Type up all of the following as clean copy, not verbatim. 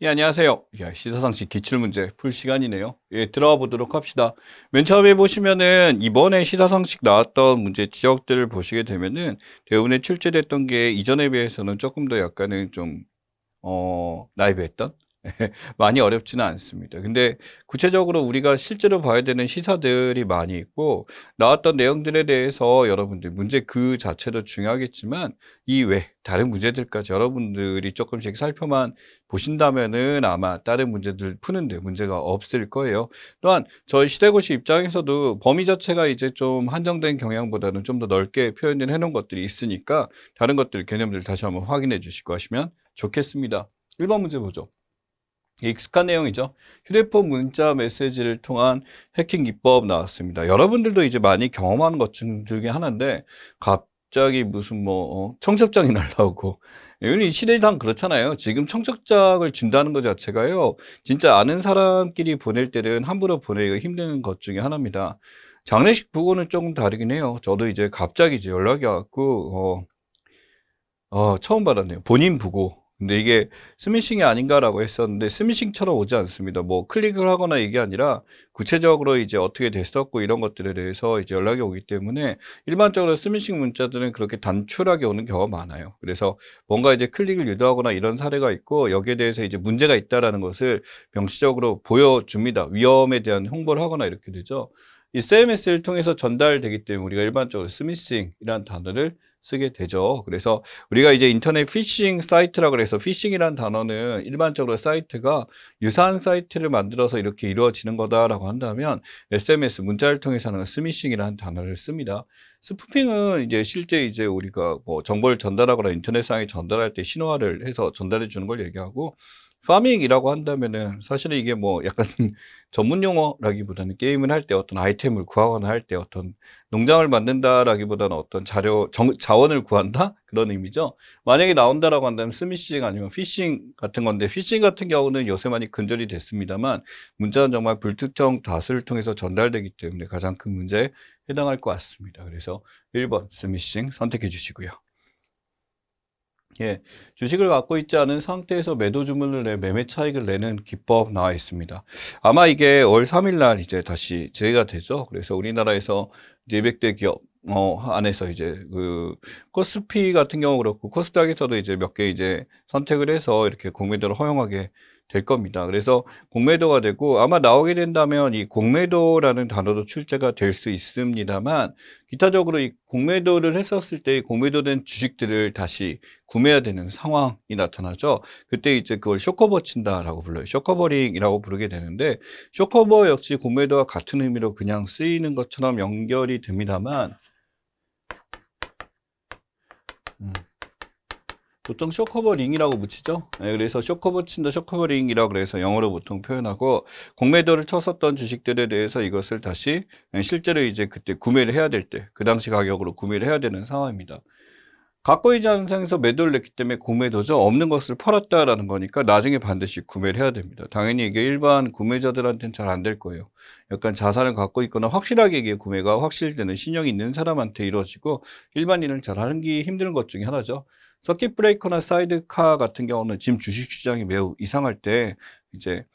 예, 안녕하세요. 야, 시사상식 기출문제 풀 시간이네요. 예, 들어가 보도록 합시다. 맨 처음에 보시면은 이번에 시사상식 나왔던 문제 지역들을 보시게 되면은 대부분에 출제됐던 게 이전에 비해서는 조금 더 약간은 좀 나이브했던? 많이 어렵지는 않습니다. 근데 구체적으로 우리가 실제로 봐야 되는 시사들이 많이 있고, 나왔던 내용들에 대해서 여러분들 문제 그 자체도 중요하겠지만, 이 외, 다른 문제들까지 여러분들이 조금씩 살펴만 보신다면은 아마 다른 문제들 푸는데 문제가 없을 거예요. 또한 저희 시대고시 입장에서도 범위 자체가 이제 좀 한정된 경향보다는 좀 더 넓게 표현을 해놓은 것들이 있으니까, 다른 것들, 개념들 다시 한번 확인해 주시고 하시면 좋겠습니다. 1번 문제 보죠. 익숙한 내용이죠. 휴대폰 문자 메시지를 통한 해킹 기법 나왔습니다. 여러분들도 이제 많이 경험하는 것 중에 하나인데 갑자기 무슨 청첩장이 날라오고 이 시대상 그렇잖아요. 지금 청첩장을 준다는 것 자체가요. 진짜 아는 사람끼리 보낼 때는 함부로 보내기가 힘든 것 중에 하나입니다. 장례식 부고는 조금 다르긴 해요. 저도 이제 갑자기 이제 연락이 왔고 처음 받았네요. 본인 부고. 근데 이게 스미싱이 아닌가라고 했었는데 스미싱처럼 오지 않습니다. 뭐 클릭을 하거나 이게 아니라 구체적으로 이제 어떻게 됐었고 이런 것들에 대해서 이제 연락이 오기 때문에 일반적으로 스미싱 문자들은 그렇게 단출하게 오는 경우가 많아요. 그래서 뭔가 이제 클릭을 유도하거나 이런 사례가 있고 여기에 대해서 이제 문제가 있다라는 것을 명시적으로 보여줍니다. 위험에 대한 홍보를 하거나 이렇게 되죠. 이 SMS를 통해서 전달되기 때문에 우리가 일반적으로 스미싱이라는 단어를 쓰게 되죠. 그래서 우리가 이제 인터넷 피싱 사이트라고 그래서 피싱이라는 단어는 일반적으로 사이트가 유사한 사이트를 만들어서 이렇게 이루어지는 거다라고 한다면 SMS 문자를 통해서 하는 스미싱이라는 단어를 씁니다. 스푸핑은 이제 실제 이제 우리가 뭐 정보를 전달하거나 인터넷상에 전달할 때 신호화를 해서 전달해 주는 걸 얘기하고 파밍이라고 한다면은 사실은 이게 뭐 약간 전문 용어라기보다는 게임을 할 때 어떤 아이템을 구하거나 할 때 어떤 농장을 만든다라기보다는 어떤 자원을 구한다? 그런 의미죠. 만약에 나온다라고 한다면 스미싱 아니면 피싱 같은 건데 피싱 같은 경우는 요새 많이 근절이 됐습니다만 문자는 정말 불특정 다수를 통해서 전달되기 때문에 가장 큰 문제에 해당할 것 같습니다. 그래서 1번 스미싱 선택해 주시고요. 예, 주식을 갖고 있지 않은 상태에서 매도 주문을 내 매매 차익을 내는 기법 나와 있습니다. 아마 이게 월 3일 날 이제 다시 제외가 되죠. 그래서 우리나라에서 이제 200대 기업 안에서 이제 그 코스피 같은 경우 그렇고 코스닥에서도 이제 몇 개 이제 선택을 해서 이렇게 공매도를 허용하게 될 겁니다. 그래서 공매도가 되고 아마 나오게 된다면 이 공매도라는 단어도 출제가 될 수 있습니다만 기타적으로 이 공매도를 했었을 때 공매도된 주식들을 다시 구매해야 되는 상황이 나타나죠. 그때 이제 그걸 쇼커버 친다라고 불러요. 쇼커버링이라고 부르게 되는데 쇼커버 역시 공매도와 같은 의미로 그냥 쓰이는 것처럼 연결이 됩니다만 음, 보통 쇼커버링이라고 붙이죠. 네, 그래서 쇼커버 친다, 쇼커버링이라고 그래서 영어로 보통 표현하고 공매도를 쳤었던 주식들에 대해서 이것을 다시 실제로 이제 그때 구매를 해야 될 때, 그 당시 가격으로 구매를 해야 되는 상황입니다. 갖고 있지 않은 상에서 매도를 냈기 때문에 공매도죠. 없는 것을 팔았다라는 거니까 나중에 반드시 구매를 해야 됩니다. 당연히 이게 일반 구매자들한테는 잘 안 될 거예요. 약간 자산을 갖고 있거나 확실하게 이게 구매가 확실되는 신용이 있는 사람한테 이루어지고 일반인은 잘 하기 힘든 것 중에 하나죠. 서킷 브레이커나 사이드카 같은 경우는 지금 주식시장이 매우 이상할 때 이제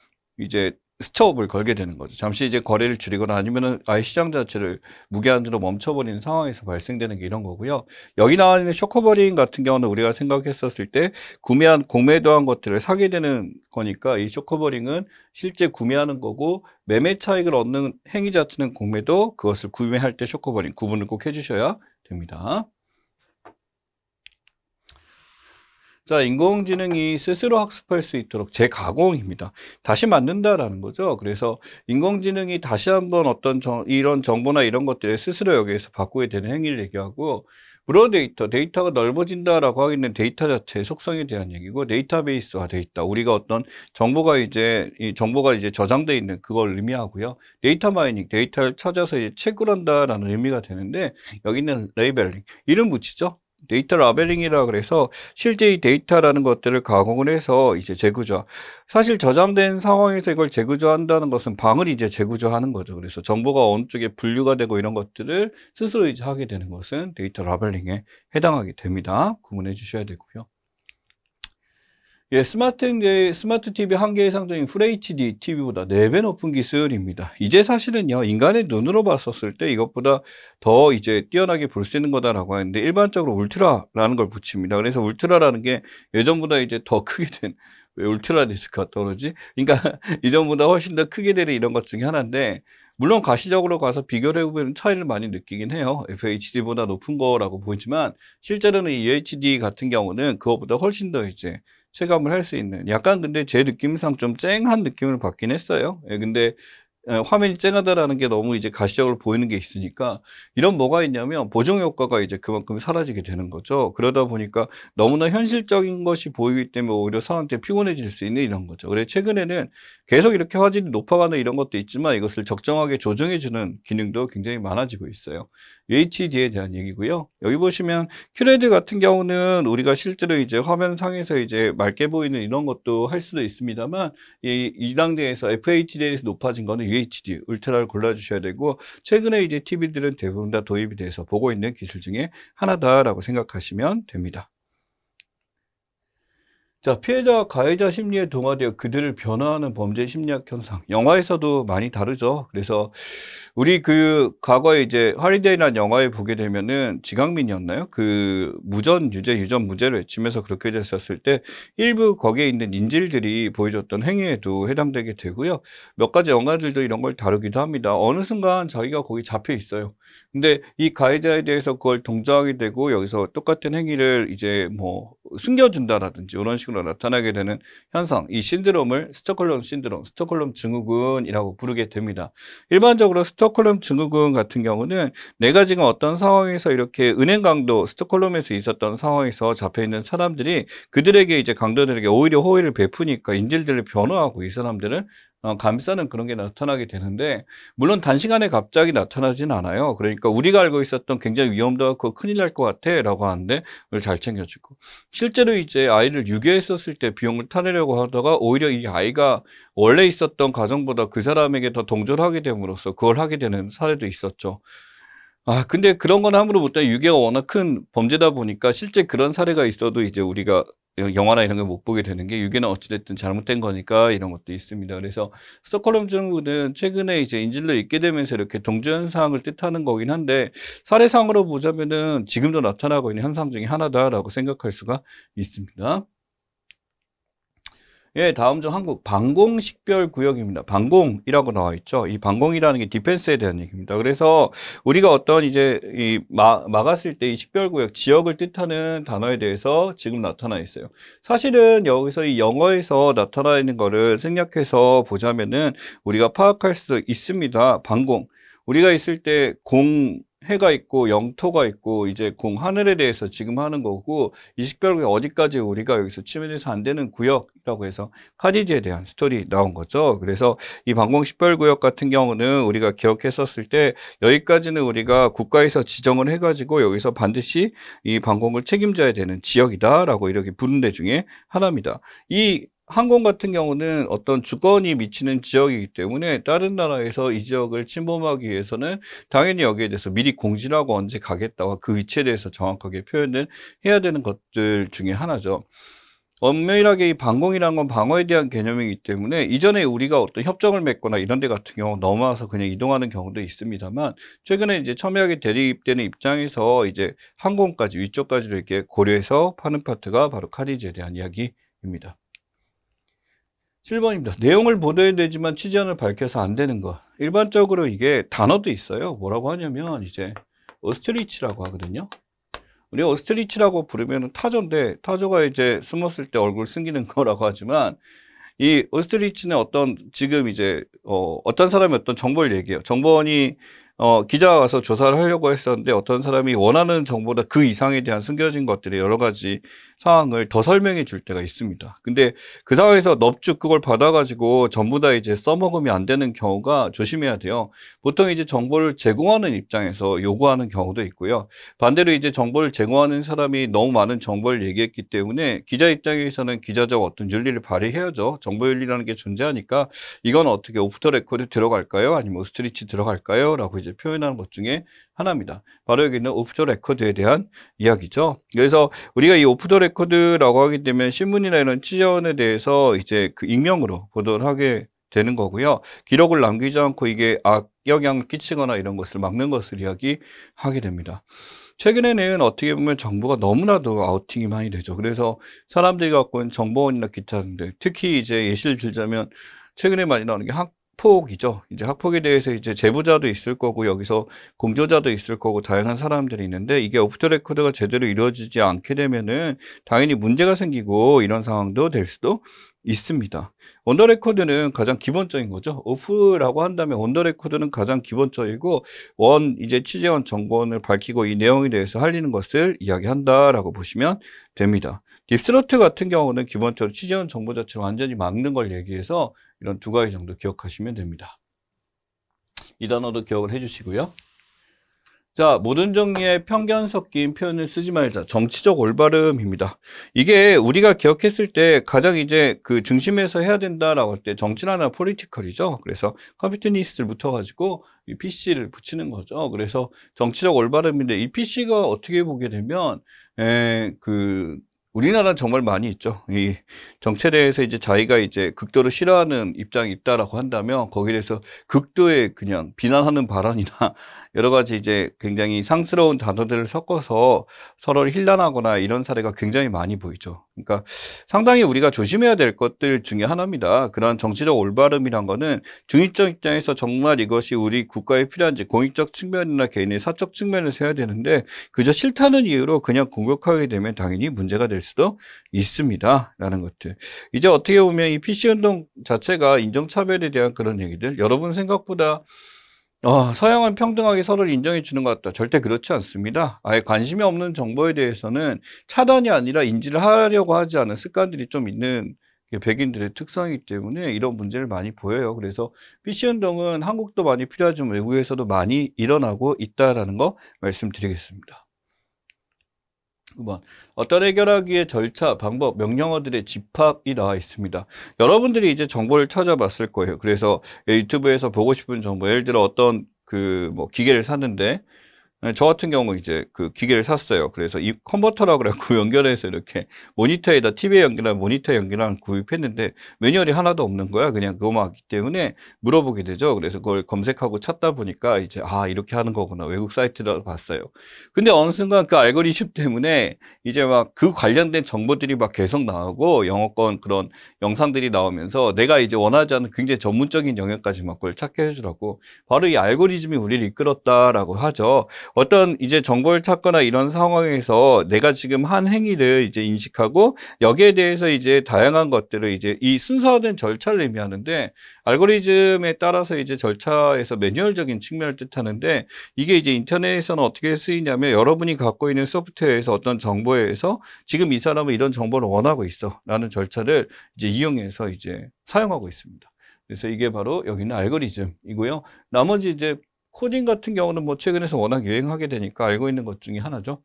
스톱을 걸게 되는 거죠. 잠시 이제 거래를 줄이거나 아니면은 아예 시장 자체를 무기한으로 멈춰버리는 상황에서 발생되는 게 이런 거고요. 여기 나와 있는 쇼커버링 같은 경우는 우리가 생각했었을 때 구매한 공매도한 것들을 사게 되는 거니까 이 쇼커버링은 실제 구매하는 거고 매매 차익을 얻는 행위 자체는 공매도 그것을 구매할 때 쇼커버링 구분을 꼭 해주셔야 됩니다. 자, 인공지능이 스스로 학습할 수 있도록 재가공입니다. 다시 만든다라는 거죠. 그래서 인공지능이 다시 한번 어떤 이런 정보나 이런 것들을 스스로 여기에서 바꾸게 되는 행위를 얘기하고, 브로 데이터가 넓어진다라고 하기는 데이터 자체의 속성에 대한 얘기고, 데이터베이스화 돼 있다. 우리가 어떤 이 정보가 이제 저장돼 있는 그걸 의미하고요. 데이터 마이닝, 데이터를 찾아서 이제 채굴 한다라는 의미가 되는데, 여기는 레이벨링, 이름 붙이죠. 데이터 라벨링이라 그래서 실제 이 데이터라는 것들을 가공을 해서 이제 재구조. 사실 저장된 상황에서 이걸 재구조한다는 것은 방을 이제 재구조하는 거죠. 그래서 정보가 어느 쪽에 분류가 되고 이런 것들을 스스로 이제 하게 되는 것은 데이터 라벨링에 해당하게 됩니다. 구분해 주셔야 되고요. 예, 스마트 TV 한 개의 상점인 FHD TV보다 4배 높은 기술입니다. 이제 사실은요, 인간의 눈으로 봤었을 때 이것보다 더 이제 뛰어나게 볼 수 있는 거다라고 하는데, 일반적으로 울트라라는 걸 붙입니다. 그래서 울트라라는 게 예전보다 이제 더 크게 된, 왜 울트라 디스크가 떠오르지? 그러니까 이전보다 훨씬 더 크게 되는 이런 것 중에 하나인데, 물론 가시적으로 가서 비교를 해보면 차이를 많이 느끼긴 해요. FHD보다 높은 거라고 보지만, 실제로는 이 UHD 같은 경우는 그거보다 훨씬 더 이제 체감을 할 수 있는, 약간 근데 제 느낌상 좀 쨍한 느낌을 받긴 했어요. 예, 근데 화면이 쨍하다라는 게 너무 이제 가시적으로 보이는 게 있으니까, 이런 뭐가 있냐면 보정 효과가 이제 그만큼 사라지게 되는 거죠. 그러다 보니까 너무나 현실적인 것이 보이기 때문에 오히려 사람한테 피곤해질 수 있는 이런 거죠. 그래서 최근에는 계속 이렇게 화질이 높아가는 이런 것도 있지만, 이것을 적정하게 조정해주는 기능도 굉장히 많아지고 있어요. UHD에 대한 얘기고요. 여기 보시면 큐레드 같은 경우는 우리가 실제로 이제 화면상에서 이제 맑게 보이는 이런 것도 할 수도 있습니다만, 이 단계에서 FHD에서 높아진 거는 UHD, 울트라를 골라주셔야 되고, 최근에 이제 TV들은 대부분 다 도입이 돼서 보고 있는 기술 중에 하나다라고 생각하시면 됩니다. 자, 피해자와 가해자 심리에 동화되어 그들을 변화하는 범죄 심리학 현상. 영화에서도 많이 다루죠. 그래서 우리 그 과거에 이제 하리데이라는 영화에 보게 되면은 지강민이었나요? 그 무전 유죄, 유전 무죄를 외치면서 그렇게 됐었을 때 일부 거기에 있는 인질들이 보여줬던 행위에도 해당되게 되고요. 몇 가지 영화들도 이런 걸 다루기도 합니다. 어느 순간 자기가 거기 잡혀 있어요. 근데 이 가해자에 대해서 그걸 동정하게 되고 여기서 똑같은 행위를 이제 뭐 숨겨준다라든지 이런 식으로 나타나게 되는 현상, 이 신드롬을 스톡홀름 신드롬, 스톡홀름 증후군이라고 부르게 됩니다. 일반적으로 스톡홀름 증후군 같은 경우는 내가 지금 어떤 상황에서 이렇게 은행 강도, 스톡홀름에서 있었던 상황에서 잡혀 있는 사람들이 그들에게 이제 강도들에게 오히려 호의를 베푸니까 인질들을 변호하고 이 사람들은 감싸는 그런 게 나타나게 되는데, 물론 단시간에 갑자기 나타나진 않아요. 그러니까 우리가 알고 있었던 굉장히 위험도 많고 큰일 날 것 같아 라고 하는데 그걸 잘 챙겨주고, 실제로 이제 아이를 유괴했었을 때 비용을 타내려고 하다가 오히려 이 아이가 원래 있었던 가정보다 그 사람에게 더 동조하게 됨으로써 그걸 하게 되는 사례도 있었죠. 근데 그런 건 함부로 못해. 유괴가 워낙 큰 범죄다 보니까 실제 그런 사례가 있어도 이제 우리가 영화나 이런 걸 못 보게 되는 게, 유괴는 어찌됐든 잘못된 거니까 이런 것도 있습니다. 그래서 스톡홀름 증후군은 최근에 이제 인질로 있게 되면서 이렇게 동조 현상을 뜻하는 거긴 한데, 사례상으로 보자면은 지금도 나타나고 있는 현상 중에 하나다라고 생각할 수가 있습니다. 예, 다음 중 한국 방공식별구역입니다. 방공이라고 나와 있죠. 이 방공이라는 게 디펜스에 대한 얘기입니다. 그래서 우리가 어떤 이제 막았을 때 이 식별구역, 지역을 뜻하는 단어에 대해서 지금 나타나 있어요. 사실은 여기서 이 영어에서 나타나 있는 거를 생략해서 보자면은 우리가 파악할 수도 있습니다. 방공. 우리가 있을 때 해가 있고 영토가 있고 이제 하늘에 대해서 지금 하는 거고, 이 식별구역 어디까지 우리가 여기서 침해돼서 안 되는 구역이라고 해서 카디지에 대한 스토리 나온 거죠. 그래서 이 방공 식별구역 같은 경우는 우리가 기억했었을 때 여기까지는 우리가 국가에서 지정을 해가지고 여기서 반드시 이 방공을 책임져야 되는 지역이다라고 이렇게 부른 데 중에 하나입니다. 이 항공 같은 경우는 어떤 주권이 미치는 지역이기 때문에 다른 나라에서 이 지역을 침범하기 위해서는 당연히 여기에 대해서 미리 공지를 하고 언제 가겠다와 그 위치에 대해서 정확하게 표현을 해야 되는 것들 중에 하나죠. 엄밀하게 이 방공이라는 건 방어에 대한 개념이기 때문에 이전에 우리가 어떤 협정을 맺거나 이런 데 같은 경우 넘어와서 그냥 이동하는 경우도 있습니다만, 최근에 이제 첨예하게 대립되는 입장에서 이제 항공까지 위쪽까지를 이렇게 고려해서 파는 파트가 바로 카디지에 대한 이야기입니다. 7번입니다. 내용을 보도해야 되지만 취지안을 밝혀서 안 되는 것. 일반적으로 이게 단어도 있어요. 뭐라고 하냐면 이제 오스트리치라고 하거든요. 우리 오스트리치라고 부르면 타조인데, 타조가 이제 숨었을 때 얼굴 숨기는 거라고 하지만, 이 오스트리치는 지금 이제 어떤 사람이 어떤 정보를 얘기해요. 정보원이 기자가 와서 조사를 하려고 했었는데 어떤 사람이 원하는 정보보다 그 이상에 대한 숨겨진 것들이 여러 가지 상황을 더 설명해 줄 때가 있습니다. 근데 그 상황에서 넙죽 그걸 받아가지고 전부 다 이제 써먹으면 안 되는 경우가 조심해야 돼요. 보통 이제 정보를 제공하는 입장에서 요구하는 경우도 있고요. 반대로 이제 정보를 제공하는 사람이 너무 많은 정보를 얘기했기 때문에 기자 입장에서는 기자적 어떤 윤리를 발휘해야죠. 정보윤리라는 게 존재하니까 이건 어떻게 오프 더 레코드 들어갈까요? 아니면 오스트리치 들어갈까요? 라고 이제 이제 표현하는 것 중에 하나입니다. 바로 여기는 오프 더 레코드에 대한 이야기죠. 그래서 우리가 이 오프 더 레코드라고 하게 되면 신문이나 이런 취재원에 대해서 이제 그 익명으로 보도를 하게 되는 거고요. 기록을 남기지 않고 이게 악영향을 끼치거나 이런 것을 막는 것을 이야기하게 됩니다. 최근에는 어떻게 보면 정보가 너무나도 아우팅이 많이 되죠. 그래서 사람들이 갖고 있는 정보원이나 기타 등등, 특히 이제 예시를 들자면 최근에 많이 나오는 게 학폭이죠. 이제 학폭에 대해서 이제 제보자도 있을 거고 여기서 공조자도 있을 거고 다양한 사람들이 있는데 이게 오프 더 레코드가 제대로 이루어지지 않게 되면은 당연히 문제가 생기고 이런 상황도 될 수도 있습니다. 온 더 레코드는 가장 기본적인 거죠. 오프라고 한다면 온 더 레코드는 가장 기본적이고 이제 취재원 정보원을 밝히고 이 내용에 대해서 알리는 것을 이야기한다라고 보시면 됩니다. 딥스로트 같은 경우는 기본적으로 취재원 정보 자체를 완전히 막는 걸 얘기해서 이런 두 가지 정도 기억하시면 됩니다. 이 단어도 기억을 해주시고요. 자, 모든 종류의 편견 섞인 표현을 쓰지 말자. 정치적 올바름입니다. 이게 우리가 기억했을 때 가장 이제 그 중심에서 해야 된다라고 할 때 정치라는 폴리티컬이죠. 그래서 컴퓨터니스트를 붙어가지고 이 PC를 붙이는 거죠. 그래서 정치적 올바름인데 이 PC가 어떻게 보게 되면 우리나라는 정말 많이 있죠. 이 정치에 대해서 이제 자기가 이제 극도로 싫어하는 입장이 있다라고 한다면 거기에 대해서 극도의 그냥 비난하는 발언이나 여러 가지 이제 굉장히 상스러운 단어들을 섞어서 서로를 힐난하거나 이런 사례가 굉장히 많이 보이죠. 그러니까 상당히 우리가 조심해야 될 것들 중에 하나입니다. 그런 정치적 올바름이란 거는 중립적 입장에서 정말 이것이 우리 국가에 필요한지 공익적 측면이나 개인의 사적 측면에서 해야 되는데 그저 싫다는 이유로 그냥 공격하게 되면 당연히 문제가 될 수도 있습니다. 라는 것들. 이제 어떻게 보면 이 PC운동 자체가 인종차별에 대한 그런 얘기들 여러분 생각보다 서양은 평등하게 서로를 인정해 주는 것 같다. 절대 그렇지 않습니다. 아예 관심이 없는 정보에 대해서는 차단이 아니라 인지를 하려고 하지 않은 습관들이 좀 있는 게 백인들의 특성이기 때문에 이런 문제를 많이 보여요. 그래서 PC운동은 한국도 많이 필요하지만 외국에서도 많이 일어나고 있다라는 거 말씀드리겠습니다. 9번. 어떤 해결하기의 절차, 방법, 명령어들의 집합이 나와 있습니다. 여러분들이 이제 정보를 찾아봤을 거예요. 그래서 유튜브에서 보고 싶은 정보, 예를 들어 어떤 기계를 샀는데, 저 같은 경우 이제 그 기계를 샀어요. 그래서 이 컨버터라고 그래갖고 연결해서 이렇게 모니터에다 TV에 연결한 모니터에 연결한 구입했는데 매뉴얼이 하나도 없는 거야. 그냥 그거만 하기 때문에 물어보게 되죠. 그래서 그걸 검색하고 찾다 보니까 이제 이렇게 하는 거구나. 외국 사이트라고 봤어요. 근데 어느 순간 그 알고리즘 때문에 이제 막 그 관련된 정보들이 막 계속 나오고 영어권 그런 영상들이 나오면서 내가 이제 원하지 않는 굉장히 전문적인 영역까지 막 그걸 찾게 해주라고 바로 이 알고리즘이 우리를 이끌었다라고 하죠. 어떤 이제 정보를 찾거나 이런 상황에서 내가 지금 한 행위를 이제 인식하고 여기에 대해서 이제 다양한 것들을 이제 이 순서화된 절차를 의미하는데 알고리즘에 따라서 이제 절차에서 매뉴얼적인 측면을 뜻하는데 이게 이제 인터넷에서는 어떻게 쓰이냐면 여러분이 갖고 있는 소프트웨어에서 어떤 정보에 의해서 지금 이 사람은 이런 정보를 원하고 있어 라는 절차를 이제 이용해서 이제 사용하고 있습니다. 그래서 이게 바로 여기는 알고리즘이고요. 나머지 이제 코딩 같은 경우는 뭐 최근에서 워낙 유행하게 되니까 알고 있는 것 중에 하나죠.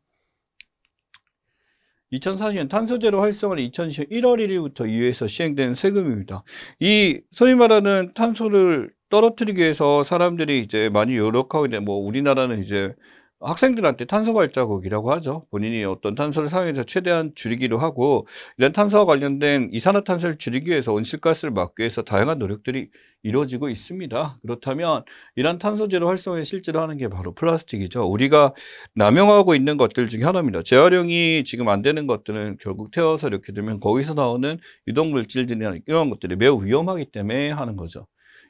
2040년 탄소제로 활성화는 2020년 1월 1일부터 EU에서 시행된 세금입니다. 이 소위 말하는 탄소를 떨어뜨리기 위해서 사람들이 이제 많이 노력하고 있는데 뭐 우리나라는 이제 학생들한테 탄소 발자국이라고 하죠. 본인이 어떤 탄소를 사용해서 최대한 줄이기로 하고 이런 탄소와 관련된 이산화탄소를 줄이기 위해서 온실가스를 막기 위해서 다양한 노력들이 이루어지고 있습니다. 그렇다면 이런 탄소제로 활성화에 실제로 하는 게 바로 플라스틱이죠. 우리가 남용하고 있는 것들 중에 하나입니다. 재활용이 지금 안 되는 것들은 결국 태워서 이렇게 되면 거기서 나오는 유독물질들이나 이런 것들이 매우 위험하기 때문에 하는 거죠.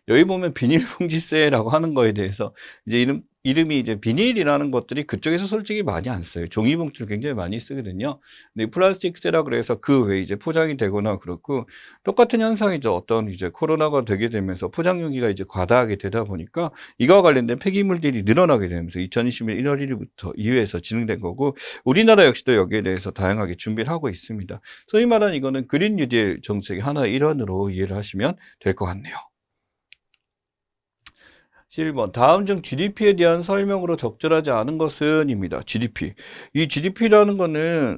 여기 보면 비닐봉지세라고 하는 거에 대해서 이제 이름이 이제 비닐이라는 것들이 그쪽에서 솔직히 많이 안 써요. 종이봉투를 굉장히 많이 쓰거든요. 근데 플라스틱세라 그래서 그 외에 이제 포장이 되거나 그렇고 똑같은 현상이죠. 어떤 이제 코로나가 되게 되면서 포장용기가 이제 과다하게 되다 보니까 이거와 관련된 폐기물들이 늘어나게 되면서 2020년 1월 1일부터 EU에서 진행된 거고 우리나라 역시도 여기에 대해서 다양하게 준비를 하고 있습니다. 소위 말하는 이거는 그린 뉴딜 정책의 하나의 일환으로 이해를 하시면 될 것 같네요. 1번. 다음 중 GDP에 대한 설명으로 적절하지 않은 것은입니다. GDP. 이 GDP라는 거는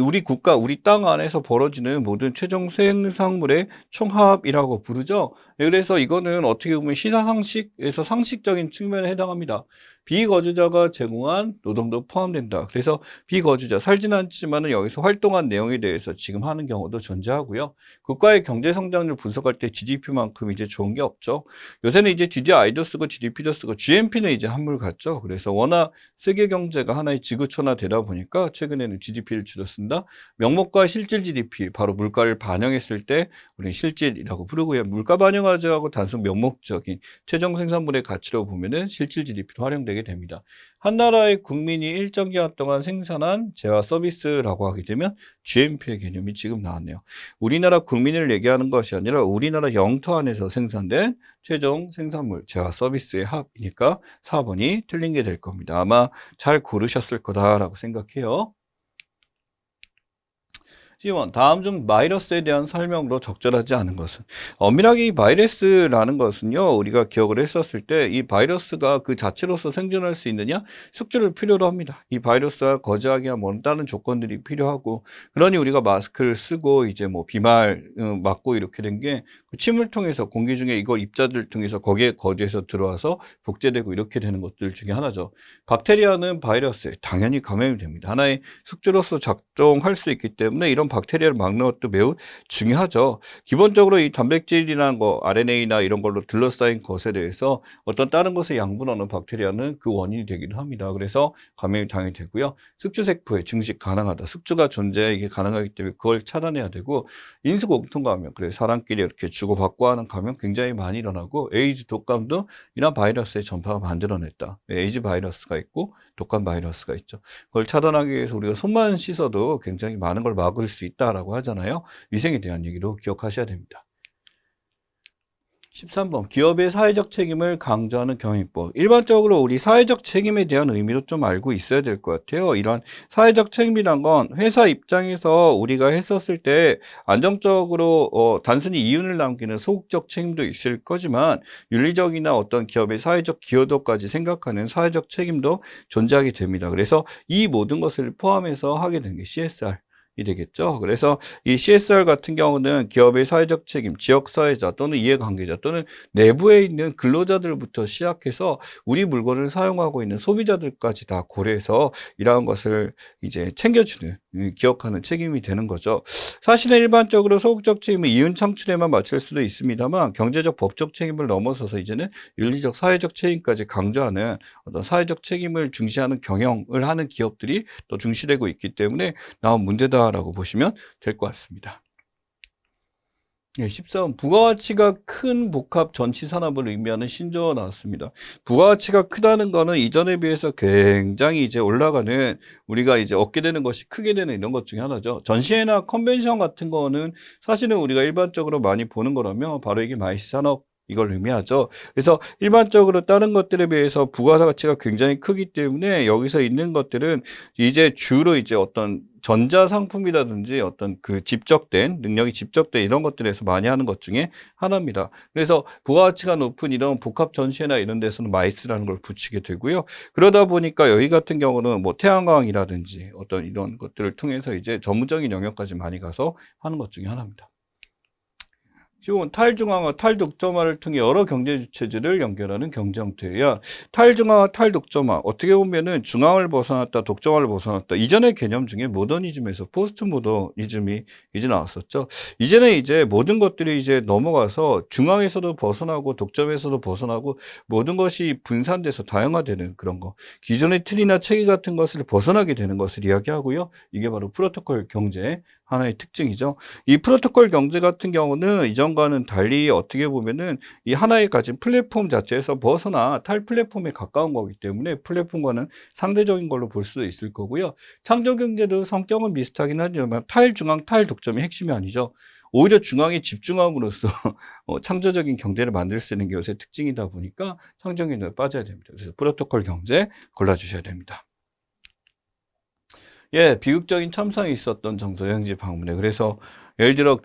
우리 국가, 우리 땅 안에서 벌어지는 모든 최종 생산물의 총합이라고 부르죠. 네, 그래서 이거는 어떻게 보면 시사상식에서 상식적인 측면에 해당합니다. 비거주자가 제공한 노동도 포함된다. 그래서 비거주자, 살지는 않지만은 여기서 활동한 내용에 대해서 지금 하는 경우도 존재하고요. 국가의 경제 성장률 분석할 때 GDP만큼 이제 좋은 게 없죠. 요새는 이제 GDI도 쓰고 GDP도 쓰고 GNP는 이제 한물 같죠. 그래서 워낙 세계 경제가 하나의 지구촌화 되다 보니까 최근에는 GDP를 주로 쓴다. 명목과 실질 GDP, 바로 물가를 반영했을 때 우리는 실질이라고 부르고요. 물가 반영하지 하고 단순 명목적인 최종 생산물의 가치로 보면은 실질 GDP로 활용되게 됩니다. 한 나라의 국민이 일정 기간 동안 생산한 재화 서비스라고 하게 되면 GNP의 개념이 지금 나왔네요. 우리나라 국민을 얘기하는 것이 아니라 우리나라 영토 안에서 생산된 최종 생산물, 재화 서비스의 합이니까 4번이 틀린 게 될 겁니다. 아마 잘 고르셨을 거다라고 생각해요. C원, 다음 중 바이러스에 대한 설명으로 적절하지 않은 것은? 엄밀하게 이 바이러스라는 것은요, 우리가 기억을 했었을 때 이 바이러스가 그 자체로서 생존할 수 있느냐? 숙주를 필요로 합니다. 이 바이러스가 거주하기나 뭐 다른 조건들이 필요하고, 그러니 우리가 마스크를 쓰고 이제 뭐 비말 맞고 이렇게 된 게 침을 통해서 공기 중에 이걸 입자들 통해서 거기에 거주해서 들어와서 복제되고 이렇게 되는 것들 중에 하나죠. 박테리아는 바이러스에 당연히 감염이 됩니다. 하나의 숙주로서 작동할 수 있기 때문에 이런 박테리아를 막는 것도 매우 중요하죠. 기본적으로 이 단백질이나 거, RNA나 이런 걸로 둘러싸인 것에 대해서 어떤 다른 것의 양분하는 박테리아는 그 원인이 되기도 합니다. 그래서 감염이 당연히 되고요. 숙주세포에 증식 가능하다. 숙주가 존재하기 가능하기 때문에 그걸 차단해야 되고, 인수공통 감염, 그래 사람끼리 이렇게 주고받고 하는 감염 굉장히 많이 일어나고, 에이즈 독감도 이런 바이러스의 전파가 만들어냈다. 에이즈 바이러스가 있고 독감 바이러스가 있죠. 그걸 차단하기 위해서 우리가 손만 씻어도 굉장히 많은 걸 막을 수 있다라고 하잖아요. 위생에 대한 얘기도 기억하셔야 됩니다. 13번. 기업의 사회적 책임을 강조하는 경영법. 일반적으로 우리 사회적 책임에 대한 의미도 좀 알고 있어야 될 것 같아요. 이런 사회적 책임이란 건 회사 입장에서 우리가 했었을 때 안정적으로 단순히 이윤을 남기는 소극적 책임도 있을 거지만 윤리적이나 어떤 기업의 사회적 기여도까지 생각하는 사회적 책임도 존재하게 됩니다. 그래서 이 모든 것을 포함해서 하게 되는 게 CSR. 이 되겠죠. 그래서 이 CSR 같은 경우는 기업의 사회적 책임, 지역 사회자 또는 이해관계자 또는 내부에 있는 근로자들부터 시작해서 우리 물건을 사용하고 있는 소비자들까지 다 고려해서 이러한 것을 이제 챙겨주는, 기억하는 책임이 되는 거죠. 사실은 일반적으로 소극적 책임은 이윤 창출에만 맞출 수도 있습니다만 경제적 법적 책임을 넘어서서 이제는 윤리적 사회적 책임까지 강조하는 어떤 사회적 책임을 중시하는 경영을 하는 기업들이 또 중시되고 있기 때문에 나온 문제다 라고 보시면 될 것 같습니다. 네, 14번. 부가가치가 큰 복합 전치 산업을 의미하는 신조어가 나왔습니다. 부가가치가 크다는 거는 이전에 비해서 굉장히 이제 올라가는 우리가 이제 얻게 되는 것이 크게 되는 이런 것 중에 하나죠. 전시회나 컨벤션 같은 거는 사실은 우리가 일반적으로 많이 보는 거라면 바로 이게 마이스 산업 이걸 의미하죠. 그래서 일반적으로 다른 것들에 비해서 부가가치가 굉장히 크기 때문에 여기서 있는 것들은 이제 주로 이제 어떤 전자상품이라든지 어떤 그 집적된 능력이 집적된 이런 것들에서 많이 하는 것 중에 하나입니다. 그래서 부가가치가 높은 이런 복합 전시회나 이런 데서는 마이스라는 걸 붙이게 되고요. 그러다 보니까 여기 같은 경우는 뭐 태양광이라든지 어떤 이런 것들을 통해서 이제 전문적인 영역까지 많이 가서 하는 것 중에 하나입니다. 지금 탈중앙화, 탈독점화를 통해 여러 경제 주체들을 연결하는 경제 형태야. 탈중앙화, 탈독점화. 어떻게 보면은 중앙을 벗어났다, 독점화를 벗어났다. 이전의 개념 중에 모더니즘에서 포스트 모더니즘이 이제 나왔었죠. 이제는 이제 모든 것들이 이제 넘어가서 중앙에서도 벗어나고 독점에서도 벗어나고 모든 것이 분산돼서 다양화되는 그런 거. 기존의 틀이나 체계 같은 것을 벗어나게 되는 것을 이야기하고요. 이게 바로 프로토콜 경제의 하나의 특징이죠. 이 프로토콜 경제 같은 경우는 이전과는 달리 어떻게 보면은 이 하나의 가진 플랫폼 자체에서 벗어나 탈 플랫폼에 가까운 거기 때문에 플랫폼과는 상대적인 걸로 볼 수도 있을 거고요. 창조 경제도 성격은 비슷하긴 하지만 탈중앙, 탈독점이 핵심이 아니죠. 오히려 중앙에 집중함으로써 창조적인 경제를 만들 수 있는 게 요새 특징이다 보니까 창조 경제에 빠져야 됩니다. 그래서 프로토콜 경제 골라주셔야 됩니다. 예, 비극적인 참상이 있었던 정서여행지 방문에. 그래서 예를 들어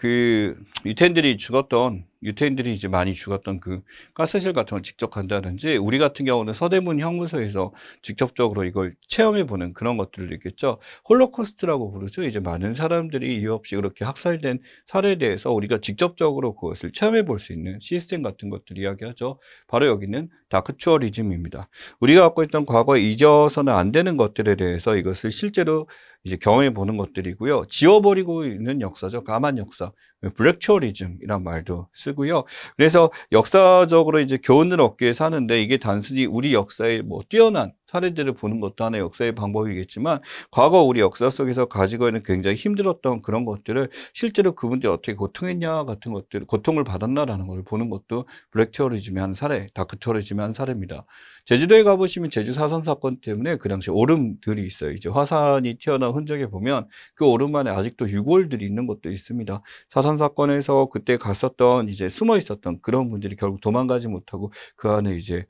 유태인들이 이제 많이 죽었던 그 가스실 같은 걸 직접 간다든지, 우리 같은 경우는 서대문 형무소에서 직접적으로 이걸 체험해 보는 그런 것들도 있겠죠. 홀로코스트라고 부르죠. 이제 많은 사람들이 이유 없이 그렇게 학살된 사례에 대해서 우리가 직접적으로 그것을 체험해 볼 수 있는 시스템 같은 것들 이야기하죠. 바로 여기는 다크투어리즘입니다. 우리가 갖고 있던 과거에 잊어서는 안 되는 것들에 대해서 이것을 실제로 이제 경험해 보는 것들이고요. 지워버리고 있는 역사죠. 까만 역사. 블랙추어리즘이란 말도 쓰고요. 그래서 역사적으로 이제 교훈을 얻기 위해서 하는데, 이게 단순히 우리 역사의 뭐 뛰어난 사례들을 보는 것도 하나의 역사의 방법이겠지만, 과거 우리 역사 속에서 가지고 있는 굉장히 힘들었던 그런 것들을 실제로 그분들이 어떻게 고통했냐 같은 것들, 고통을 받았나라는 걸 보는 것도 블랙투어리즘의 한 사례, 다크투어리즘의 한 사례입니다. 제주도에 가보시면 제주 사선 사건 때문에 그 당시 오름들이 있어요. 이제 화산이 튀어나온 흔적에 보면 그 오름 안에 아직도 유골들이 있는 것도 있습니다. 사선 사건에서 그때 갔었던 이제 숨어 있었던 그런 분들이 결국 도망가지 못하고 그 안에 이제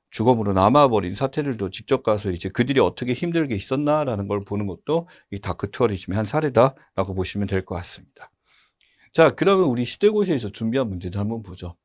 죽음으로 남아버린 사태들도 직접 가서 이제 그들이 어떻게 힘들게 있었나라는 걸 보는 것도 이 다크투어리즘의 한 사례다라고 보시면 될 것 같습니다. 자, 그러면 우리 시대고시에서 준비한 문제들 한번 보죠.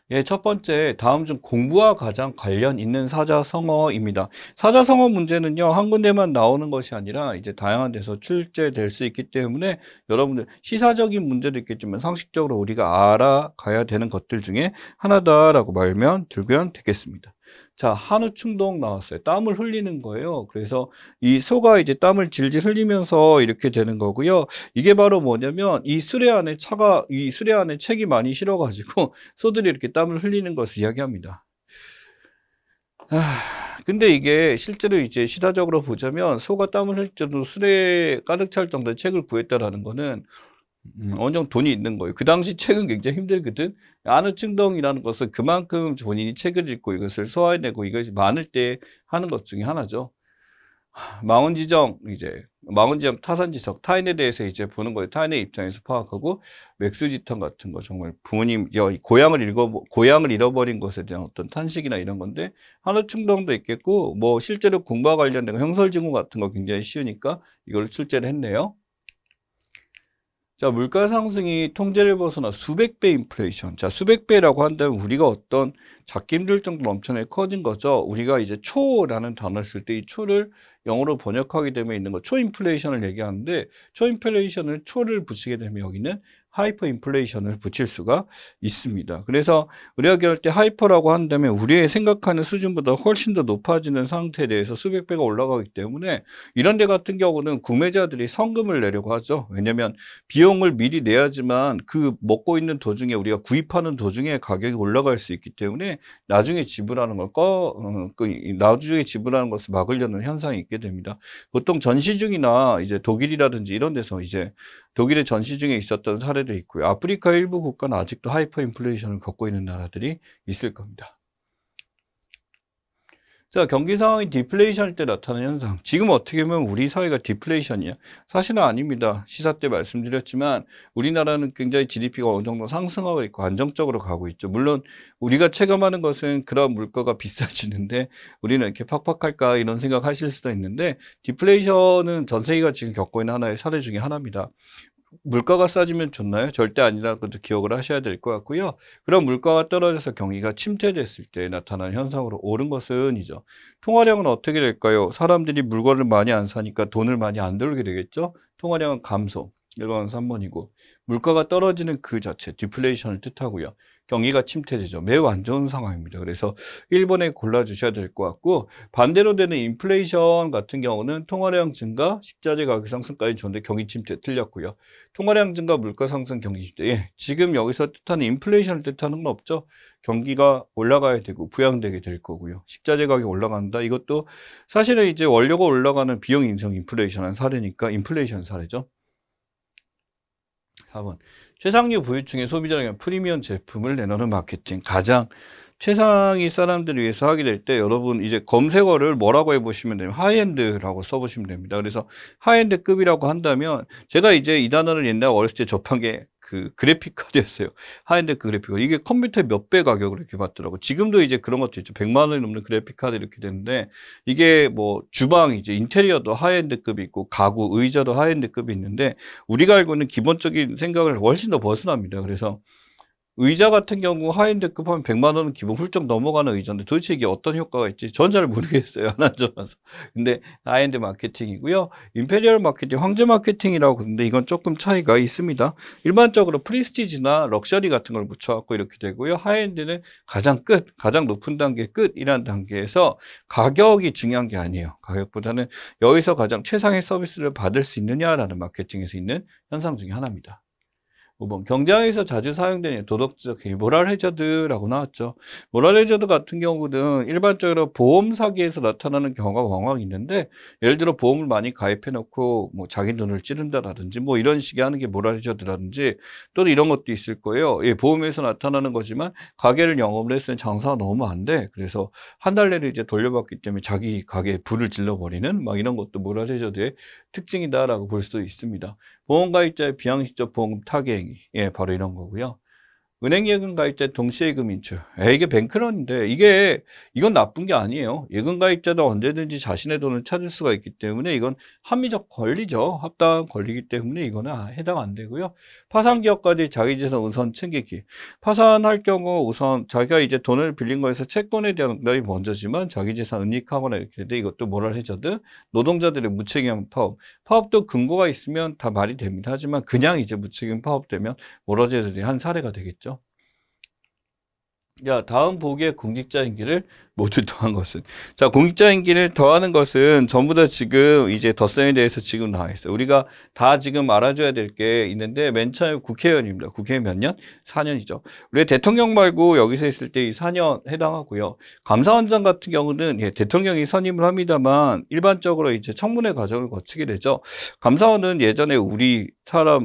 예, 첫 번째, 다음 중 공부와 가장 관련 있는 사자성어입니다. 사자성어 문제는요, 한 군데만 나오는 것이 아니라 이제 다양한 데서 출제될 수 있기 때문에 여러분들 시사적인 문제도 있겠지만 상식적으로 우리가 알아가야 되는 것들 중에 하나다라고 말면 들면 되겠습니다. 자, 한우 충동 나왔어요. 땀을 흘리는 거예요. 그래서 이 소가 이제 땀을 질질 흘리면서 이렇게 되는 거고요. 이게 바로 뭐냐면 이 수레 안에 책이 많이 실어가지고 소들이 이렇게 땀을 흘리는 것을 이야기합니다. 근데 이게 실제로 이제 시사적으로 보자면 소가 땀을 흘릴 때도 수레에 가득 찰 정도의 책을 구했다라는 거는 어느 정도 돈이 있는 거예요. 그 당시 책은 굉장히 힘들거든. 안의 충동이라는 것은 그만큼 본인이 책을 읽고 이것을 소화해내고 이것이 많을 때 하는 것 중에 하나죠. 망원지정, 타산지석, 타인에 대해서 이제 보는 거예요. 타인의 입장에서 파악하고, 맥스지턴 같은 거, 정말 부모님, 고향을 잃어버린 것에 대한 어떤 탄식이나 이런 건데, 한우충동도 있겠고, 뭐, 실제로 공부와 관련된 형설증후 같은 거 굉장히 쉬우니까 이걸 출제를 했네요. 자, 물가 상승이 통제를 벗어나 수백 배 인플레이션. 자, 수백 배라고 한다면 우리가 어떤 잡기 힘들 정도로 엄청나게 커진 거죠. 우리가 이제 초라는 단어를 쓸 때 이 초를 영어로 번역하게 되면 있는 거 초인플레이션을 얘기하는데, 초인플레이션을 초를 붙이게 되면 여기는 하이퍼 인플레이션을 붙일 수가 있습니다. 그래서 우리가 얘기할 때 하이퍼라고 한다면 우리의 생각하는 수준보다 훨씬 더 높아지는 상태에 대해서 수백 배가 올라가기 때문에 이런 데 같은 경우는 구매자들이 성금을 내려고 하죠. 왜냐면 비용을 미리 내야지만 그 먹고 있는 도중에 우리가 구입하는 도중에 가격이 올라갈 수 있기 때문에 나중에 지불하는 나중에 지불하는 것을 막으려는 현상이 있게 됩니다. 보통 전시중이나 이제 독일이라든지 이런 데서 이제 독일의 전시중에 있었던 사례도 있고요. 아프리카 일부 국가는 아직도 하이퍼 인플레이션을 겪고 있는 나라들이 있을 겁니다. 자, 경기 상황이 디플레이션일 때 나타나는 현상. 지금 어떻게 보면 우리 사회가 디플레이션이야. 사실은 아닙니다. 시사 때 말씀드렸지만 우리나라는 굉장히 GDP가 어느 정도 상승하고 있고 안정적으로 가고 있죠. 물론 우리가 체감하는 것은 그런 물가가 비싸지는데 우리는 이렇게 팍팍할까 이런 생각하실 수도 있는데, 디플레이션은 전 세계가 지금 겪고 있는 하나의 사례 중에 하나입니다. 물가가 싸지면 좋나요? 절대 아니라는 것도 기억을 하셔야 될 것 같고요. 그럼 물가가 떨어져서 경기가 침체됐을 때 나타나는 현상으로 옳은 것은이죠. 통화량은 어떻게 될까요? 사람들이 물건을 많이 안 사니까 돈을 많이 안 들게 되겠죠? 통화량은 감소. 1번, 3번이고 물가가 떨어지는 그 자체, 디플레이션을 뜻하고요. 경기가 침체되죠. 매우 안 좋은 상황입니다. 그래서 1번에 골라주셔야 될 것 같고, 반대로 되는 인플레이션 같은 경우는 통화량 증가, 식자재 가격 상승까지 좋은데 경기 침체 틀렸고요. 통화량 증가, 물가 상승, 경기 침체. 예, 지금 여기서 뜻하는 인플레이션을 뜻하는 건 없죠. 경기가 올라가야 되고 부양되게 될 거고요. 식자재 가격이 올라간다. 이것도 사실은 이제 원료가 올라가는 비용 인상 인플레이션한 사례니까 인플레이션 사례죠. 4번. 최상류 부유층의 소비자에게 프리미엄 제품을 내놓는 마케팅. 가장 최상위 사람들을 위해서 하게 될 때 여러분 이제 검색어를 뭐라고 해보시면 돼요? 하이엔드라고 써보시면 됩니다. 그래서 하이엔드급이라고 한다면 제가 이제 이 단어를 옛날 어렸을 때 접한 게 그 그래픽 카드였어요. 하이엔드 그 그래픽 카드. 이게 컴퓨터의 몇 배 가격을 이렇게 받더라고. 지금도 이제 그런 것도 있죠. 100만 원이 넘는 그래픽 카드 이렇게 되는데, 이게 뭐 주방 이제 인테리어도 하이엔드급이 있고 가구 의자도 하이엔드급이 있는데, 우리가 알고 있는 기본적인 생각을 훨씬 더 벗어납니다. 그래서 의자 같은 경우 하이엔드급 하면 100만 원은 기본 훌쩍 넘어가는 의자인데, 도대체 이게 어떤 효과가 있지? 전 잘 모르겠어요. 안 앉아봐서. 근데 하이엔드 마케팅이고요. 임페리얼 마케팅, 황제 마케팅이라고 그러는데, 이건 조금 차이가 있습니다. 일반적으로 프리스티지나 럭셔리 같은 걸 붙여갖고 이렇게 되고요. 하이엔드는 가장 끝, 가장 높은 단계 끝이라는 단계에서 가격이 중요한 게 아니에요. 가격보다는 여기서 가장 최상의 서비스를 받을 수 있느냐라는 마케팅에서 있는 현상 중에 하나입니다. 5번 경제학에서 자주 사용되는 도덕적 행위, 모랄 해저드라고 나왔죠. 모랄 해저드 같은 경우는 일반적으로 보험 사기에서 나타나는 경우가 왕왕 있는데, 예를 들어 보험을 많이 가입해 놓고 뭐 자기 돈을 찌른다라든지 뭐 이런 식의 하는 게 모랄 해저드라든지, 또는 이런 것도 있을 거예요. 예, 보험에서 나타나는 거지만 가게를 영업을 했을 때 장사가 너무 안 돼. 그래서 한 달 내로 이제 돌려받기 때문에 자기 가게에 불을 질러버리는 막 이런 것도 모랄 해저드의 특징이다라고 볼 수도 있습니다. 보험가입자의 비양식적 보험금 타개행위. 예, 바로 이런 거고요. 은행 예금 가입자 동시 예금 인출. 이게 뱅크런인데, 이건 나쁜 게 아니에요. 예금 가입자도 언제든지 자신의 돈을 찾을 수가 있기 때문에 이건 합리적 권리죠. 합당한 권리이기 때문에 이거는 해당 안 되고요. 파산 기업까지 자기 재산 우선 챙기기. 파산할 경우 우선 자기가 이제 돈을 빌린 거에서 채권에 대한 응답이 먼저지만 자기 재산 은닉하거나 이렇게 돼. 이것도 모랄 해저드. 노동자들의 무책임한 파업. 파업도 근거가 있으면 다 말이 됩니다. 하지만 그냥 이제 무책임 파업되면 모랄 해저드의 한 사례가 되겠죠. 자, 다음 보기에 공직자 임기를 모두 더한 것은. 자, 공직자 임기를 더하는 것은 전부 다 지금 이제 덧셈에 대해서 지금 나와 있어요. 우리가 다 지금 알아줘야 될 게 있는데, 맨 처음에 국회의원입니다. 국회의원 몇 년? 4년이죠. 우리 대통령 말고 여기서 있을 때 이 4년 해당하고요. 감사원장 같은 경우는 예, 대통령이 선임을 합니다만 일반적으로 이제 청문회 과정을 거치게 되죠. 감사원은 예전에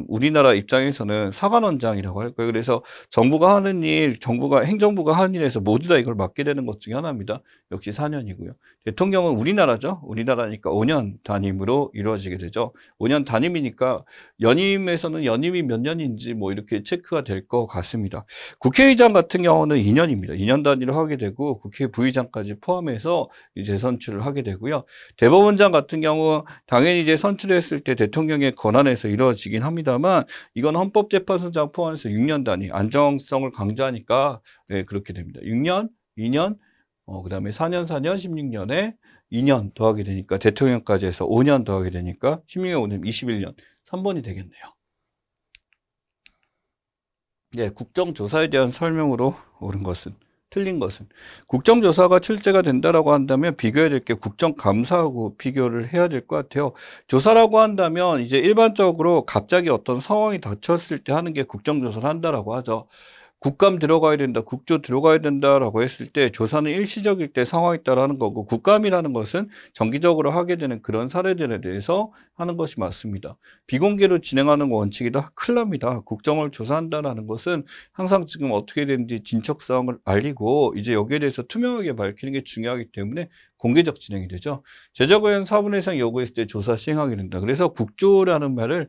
우리나라 입장에서는 사관원장이라고 할 거예요. 그래서 정부가 하는 일, 행정부가 하는 일에서 모두 다 이걸 맡게 되는 것 중에 하나입니다. 역시 4년이고요. 대통령은 우리나라죠. 우리나라니까 5년 단임으로 이루어지게 되죠. 5년 단임이니까 연임에서는 연임이 몇 년인지 뭐 이렇게 체크가 될 것 같습니다. 국회의장 같은 경우는 2년입니다. 2년 단위로 하게 되고, 국회 부의장까지 포함해서 이제 선출을 하게 되고요. 대법원장 같은 경우 당연히 이제 선출했을 때 대통령의 권한에서 이루어지긴 합니다만, 이건 헌법재판소장 포함해서 6년 단위, 안정성을 강조하니까 네, 그렇게 됩니다. 6년, 2년, 그 다음에 4년, 16년에 2년 더하게 되니까, 대통령까지 해서 5년 더하게 되니까 16년, 5년, 21년, 3번이 되겠네요. 예, 국정조사에 대한 설명으로 옳은 것은, 틀린 것은, 국정조사가 출제가 된다라고 한다면 비교해야 될 게 국정감사하고 비교를 해야 될 것 같아요. 조사라고 한다면 이제 일반적으로 갑자기 어떤 상황이 닥쳤을 때 하는 게 국정조사를 한다라고 하죠. 국감 들어가야 된다, 국조 들어가야 된다라고 했을 때 조사는 일시적일 때 상황에 따라 하는 거고, 국감이라는 것은 정기적으로 하게 되는 그런 사례들에 대해서 하는 것이 맞습니다. 비공개로 진행하는 원칙이다? 큰일 납니다. 국정을 조사한다라는 것은 항상 지금 어떻게 되는지 진척사항을 알리고 이제 여기에 대해서 투명하게 밝히는 게 중요하기 때문에 공개적 진행이 되죠. 제적의원 4분의 1상 요구했을 때 조사 시행하게 된다. 그래서 국조라는 말을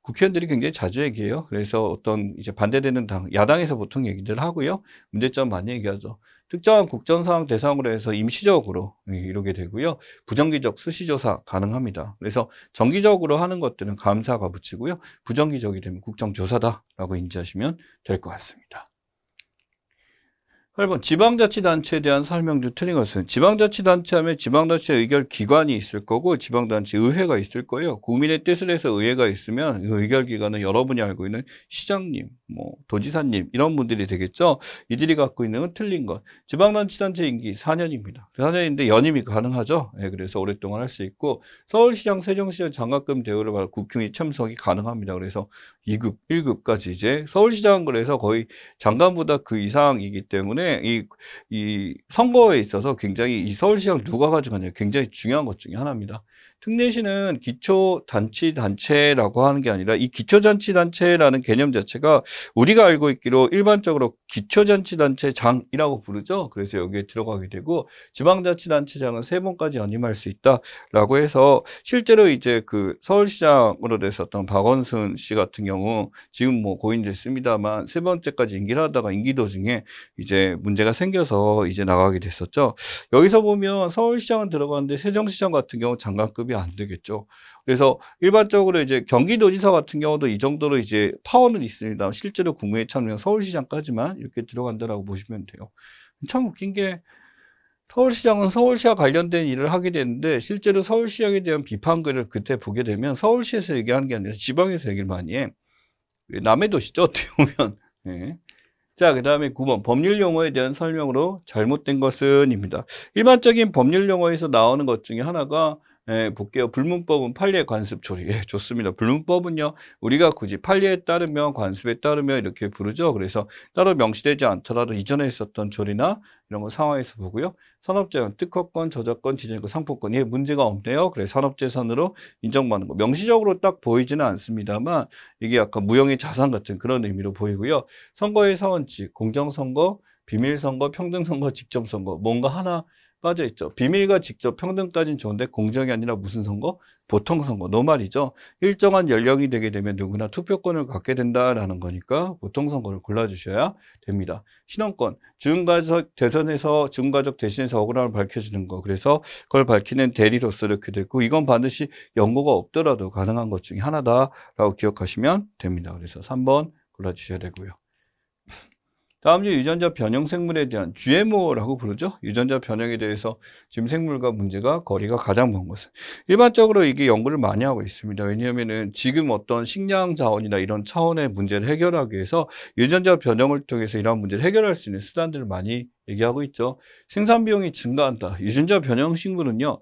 국회의원들이 굉장히 자주 얘기해요. 그래서 어떤 이제 반대되는 당, 야당에서 보통 얘기들 하고요. 문제점 많이 얘기하죠. 특정한 국정상황 대상으로 해서 임시적으로 이루게 되고요. 부정기적 수시조사 가능합니다. 그래서 정기적으로 하는 것들은 감사가 붙이고요. 부정기적이 되면 국정조사다라고 인지하시면 될 것 같습니다. 8번 지방자치단체에 대한 설명 중 틀린 것은. 지방자치단체 하면 지방자치 의결 기관이 있을 거고 지방자치 의회가 있을 거예요. 국민의 뜻을 해서 의회가 있으면 그 의결 기관은 여러분이 알고 있는 시장님, 뭐 도지사님 이런 분들이 되겠죠. 이들이 갖고 있는 건 틀린 것. 지방자치단체 임기 4년입니다. 4년인데 연임이 가능하죠. 예, 그래서 오랫동안 할 수 있고, 서울시장, 세종시장 장학금 대우를 받아 국회의원 참석이 가능합니다. 그래서 2급, 1급까지 이제 서울시장은 그래서 거의 장관보다 그 이상이기 때문에 이 선거에 있어서 굉장히 이 서울시장 누가 가져가냐 굉장히 중요한 것 중에 하나입니다. 특례시는 기초자치단체라고 하는 게 아니라 이 기초자치단체라는 개념 자체가 우리가 알고 있기로 일반적으로 기초자치단체장이라고 부르죠. 그래서 여기에 들어가게 되고 지방자치단체장은 3번까지 연임할 수 있다라고 해서 실제로 이제 그 서울시장으로 됐었던 박원순 씨 같은 경우 지금 뭐 고인됐습니다만 3번째까지 임기를 하다가 임기 도중에 이제 문제가 생겨서 이제 나가게 됐었죠. 여기서 보면 서울시장은 들어가는데 세종시장 같은 경우 장관급이 안 되겠죠. 그래서 일반적으로 이제 경기도지사 같은 경우도 이 정도로 이제 파워는 있습니다. 실제로 국무회의 참여 서울시장까지만 이렇게 들어간다라고 보시면 돼요. 참 웃긴 게 서울시장은 서울시와 관련된 일을 하게 되는데 실제로 서울시장에 대한 비판글을 그때 보게 되면 서울시에서 얘기하는 게 아니라 지방에서 얘기를 많이 해. 남의 도시죠, 어떻게 보면. 네. 자, 그 다음에 9번 법률 용어에 대한 설명으로 잘못된 것은입니다. 일반적인 법률 용어에서 나오는 것 중에 하나가 볼게요. 불문법은 판례, 관습, 조리. 예, 좋습니다. 불문법은요, 우리가 굳이 판례에 따르면, 관습에 따르면 이렇게 부르죠. 그래서 따로 명시되지 않더라도 이전에 있었던 조리나 이런 거 상황에서 보고요. 산업재산, 특허권, 저작권, 지정권, 상표권. 예, 문제가 없네요. 그래서 산업재산으로 인정받는 거. 명시적으로 딱 보이지는 않습니다만 이게 약간 무형의 자산 같은 그런 의미로 보이고요. 선거의 사원칙, 공정선거, 비밀선거, 평등선거, 직접선거. 뭔가 하나 빠져있죠. 비밀과 직접 평등까지는 좋은데 공정이 아니라 무슨 선거? 보통선거. 너 말이죠. 일정한 연령이 되게 되면 누구나 투표권을 갖게 된다라는 거니까 보통선거를 골라주셔야 됩니다. 신원권. 중가적 대선에서 중가족 대신해서 억울함을 밝혀주는 거. 그래서 그걸 밝히는 대리로서 이렇게 되고 이건 반드시 연고가 없더라도 가능한 것 중에 하나다라고 기억하시면 됩니다. 그래서 3번 골라주셔야 되고요. 다음 주 유전자 변형 생물에 대한 GMO라고 부르죠. 유전자 변형에 대해서 지금 생물과 문제가 거리가 가장 먼 것은 일반적으로 이게 연구를 많이 하고 있습니다. 왜냐하면은 지금 어떤 식량 자원이나 이런 차원의 문제를 해결하기 위해서 유전자 변형을 통해서 이러한 문제를 해결할 수 있는 수단들을 많이 얘기하고 있죠. 생산 비용이 증가한다. 유전자 변형 생물은요,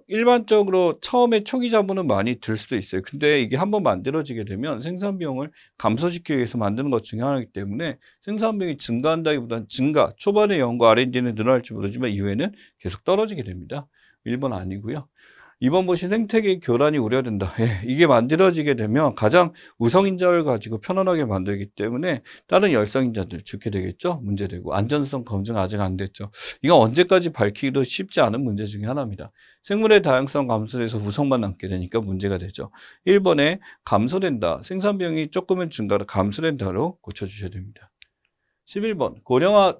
일반적으로 처음에 초기 자본은 많이 들 수도 있어요. 근데 이게 한번 만들어지게 되면 생산 비용을 감소시키기 위해서 만드는 것 중에 하나이기 때문에 생산 비용이 증가한다기보다는 증가, 초반에 연구 R&D는 늘어날지 모르지만 이후에는 계속 떨어지게 됩니다. 1번 아니고요. 2번 보신 생태계 교란이 우려된다. 예, 이게 만들어지게 되면 가장 우성인자를 가지고 편안하게 만들기 때문에 다른 열성인자들 죽게 되겠죠. 문제되고 안전성 검증 아직 안 됐죠. 이건 언제까지 밝히기도 쉽지 않은 문제 중에 하나입니다. 생물의 다양성 감소돼서 우성만 남게 되니까 문제가 되죠. 1번에 감소된다. 생산 비용이 조금은 증가로 감소된다로 고쳐주셔야 됩니다. 11번 고령화,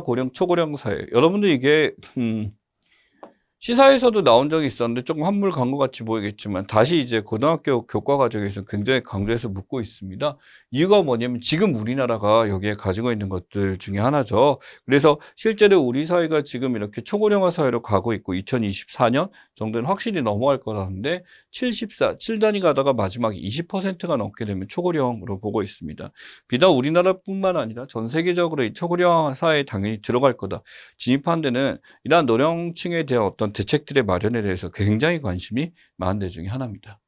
고령, 초고령 사회. 여러분들 이게 시사에서도 나온 적이 있었는데 조금 한물 간 것 같이 보이겠지만 다시 이제 고등학교 교과 과정에서 굉장히 강조해서 묻고 있습니다. 이유가 뭐냐면 지금 우리나라가 여기에 가지고 있는 것들 중에 하나죠. 그래서 실제로 우리 사회가 지금 이렇게 초고령화 사회로 가고 있고 2024년 정도는 확실히 넘어갈 거라는데 7단위 가다가 마지막에 20%가 넘게 되면 초고령으로 보고 있습니다. 비단 우리나라뿐만 아니라 전 세계적으로 이 초고령화 사회에 당연히 들어갈 거다. 진입한 데는 이러한 노령층에 대한 어떤 대책들의 마련에 대해서 굉장히 관심이 많은 데 중에 하나입니다.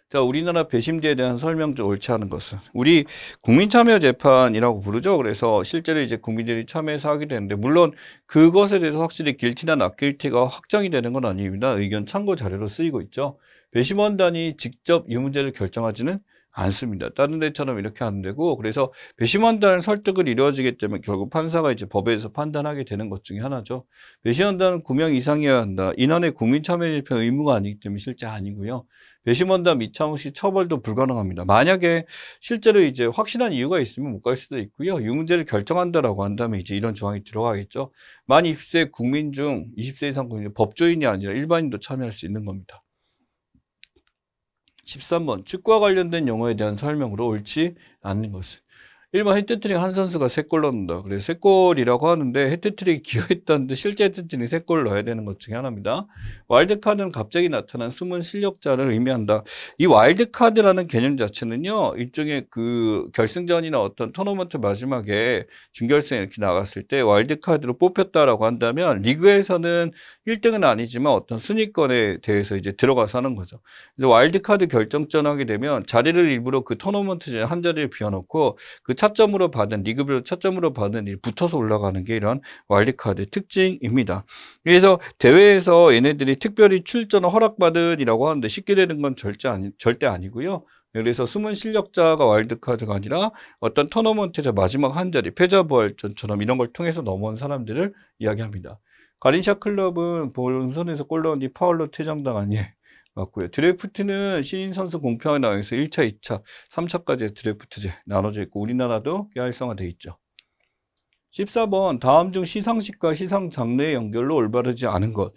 자, 우리나라 배심제에 대한 설명 좀 옳지 않은 것은 우리 국민참여재판이라고 부르죠. 그래서 실제로 이제 국민들이 참여해서 하게 되는데 물론 그것에 대해서 확실히 길티나 낫길티가 확정이 되는 건 아닙니다. 의견 참고 자료로 쓰이고 있죠. 배심원단이 직접 이 문제를 결정하지는 않습니다. 다른 데처럼 이렇게 안 되고 그래서 배심원단 설득을 이루어지기 때문에 결국 판사가 이제 법에서 판단하게 되는 것 중에 하나죠. 배심원단은 9명 이상이어야 한다. 인원의 국민참여재판 의무가 아니기 때문에 실제 아니고요. 배심원단 미참호 시 처벌도 불가능합니다. 만약에 실제로 이제 확실한 이유가 있으면 못 갈 수도 있고요. 이 문제를 결정한다라고 한다면 이제 이런 조항이 들어가겠죠. 만 20세 국민 중 20세 이상 국민 법조인이 아니라 일반인도 참여할 수 있는 겁니다. 13번 축구와 관련된 용어에 대한 설명으로 옳지 않는 것은 1번 헤트트릭 한 선수가 3골 넣는다. 그래서 3골이라고 하는데 헤트트릭이 기여했다는데 실제 헤트트릭 3골 넣어야 되는 것 중에 하나입니다. 와일드카드는 갑자기 나타난 숨은 실력자를 의미한다. 이 와일드카드라는 개념 자체는요. 일종의 그 결승전이나 어떤 토너먼트 마지막에 준결승에 이렇게 나갔을 때 와일드카드로 뽑혔다라고 한다면 리그에서는 1등은 아니지만 어떤 순위권에 대해서 이제 들어가서 하는 거죠. 그래서 와일드카드 결정전 하게 되면 자리를 일부러 그 토너먼트 중에 한 자리를 비워놓고 그 차점으로 받은, 리그별로 차점으로 받은 일 붙어서 올라가는 게 이런 와일드카드의 특징입니다. 그래서 대회에서 얘네들이 특별히 출전을 허락받은이라고 하는데 쉽게 되는 건 절대 아니고요. 그래서 숨은 실력자가 와일드카드가 아니라 어떤 토너먼트에서 마지막 한 자리, 패자부활전처럼 이런 걸 통해서 넘어온 사람들을 이야기합니다. 가린샤 클럽은 본선에서 골 넣은 뒤 파울로 퇴장당한 예. 맞고요. 드래프트는 신인 선수 공평하게 나와서 1차, 2차, 3차까지 드래프트제 나눠져 있고 우리나라도 꽤 활성화되어 있죠. 14번 다음 중 시상식과 시상 장르의 연결로 올바르지 않은 것.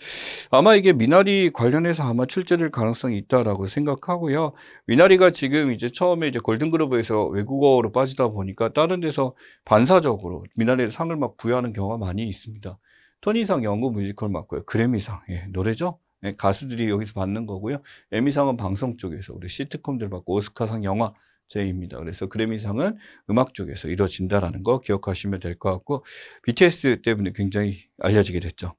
아마 이게 미나리 관련해서 아마 출제될 가능성이 있다라고 생각하고요. 미나리가 지금 이제 처음에 이제 골든글로브에서 외국어로 빠지다 보니까 다른 데서 반사적으로 미나리의 상을 막 부여하는 경우가 많이 있습니다. 토니상 연구 뮤지컬 맞고요. 그래미상 예, 노래죠. 예, 가수들이 여기서 받는 거고요. 에미상은 방송 쪽에서 우리 시트콤들 받고 오스카상 영화제입니다. 그래서 그래미상은 음악 쪽에서 이루어진다라는 거 기억하시면 될 것 같고 BTS 때문에 굉장히 알려지게 됐죠.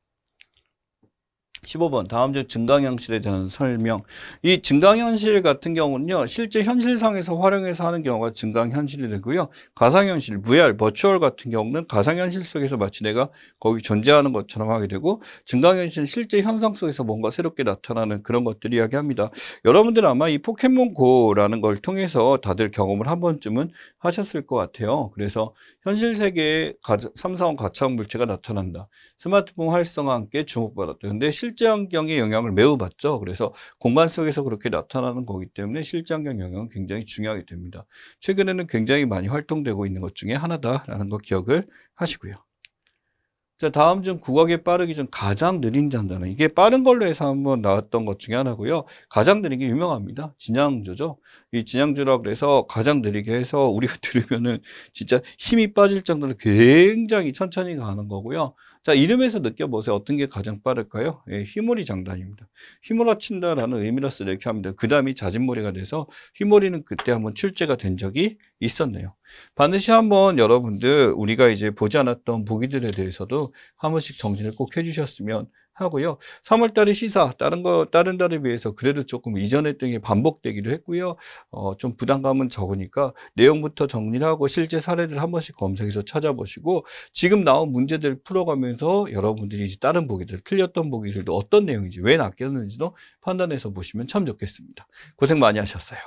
15번 다음 중 증강현실에 대한 설명. 이 증강현실 같은 경우는요, 실제 현실상에서 활용해서 하는 경우가 증강현실이 되고요. 가상현실, VR, 버추얼 같은 경우는 가상현실 속에서 마치 내가 거기 존재하는 것처럼 하게 되고, 증강현실 실제 현상 속에서 뭔가 새롭게 나타나는 그런 것들을 이야기합니다. 여러분들은 아마 이 포켓몬고라는 걸 통해서 다들 경험을 한 번쯤은 하셨을 것 같아요. 그래서 현실 세계에 3사원 가차원 물체가 나타난다. 스마트폰 활성화와 함께 주목받았다. 근데 실제 환경의 영향을 매우 받죠. 그래서 공간 속에서 그렇게 나타나는 거기 때문에 실제 환경 영향은 굉장히 중요하게 됩니다. 최근에는 굉장히 많이 활동되고 있는 것 중에 하나다라는 거 기억을 하시고요. 자, 다음 중 국어계 빠르기 중 가장 느린 잔다는 이게 빠른 걸로 해서 한번 나왔던 것 중에 하나고요. 가장 느린 게 유명합니다. 진양조죠. 이 진양조라 그래서 가장 느리게 해서 우리가 들으면은 진짜 힘이 빠질 정도로 굉장히 천천히 가는 거고요. 자, 이름에서 느껴보세요. 어떤 게 가장 빠를까요? 예, 휘몰이 장단입니다. 휘몰아친다라는 의미로서 이렇게 합니다. 그 다음이 자진몰이가 돼서 휘몰이는 그때 한번 출제가 된 적이 있었네요. 반드시 한번 여러분들 우리가 이제 보지 않았던 보기들에 대해서도 한 번씩 정리를 꼭 해주셨으면 하고요. 3월 달에 시사 다른 달에 비해서 그래도 조금 이전에 했던 게 반복되기도 했고요. 좀 부담감은 적으니까 내용부터 정리를 하고 실제 사례들 한 번씩 검색해서 찾아보시고 지금 나온 문제들 풀어가면서 여러분들이 이제 다른 보기들 틀렸던 보기들도 어떤 내용인지 왜 낚였는지도 판단해서 보시면 참 좋겠습니다. 고생 많이 하셨어요.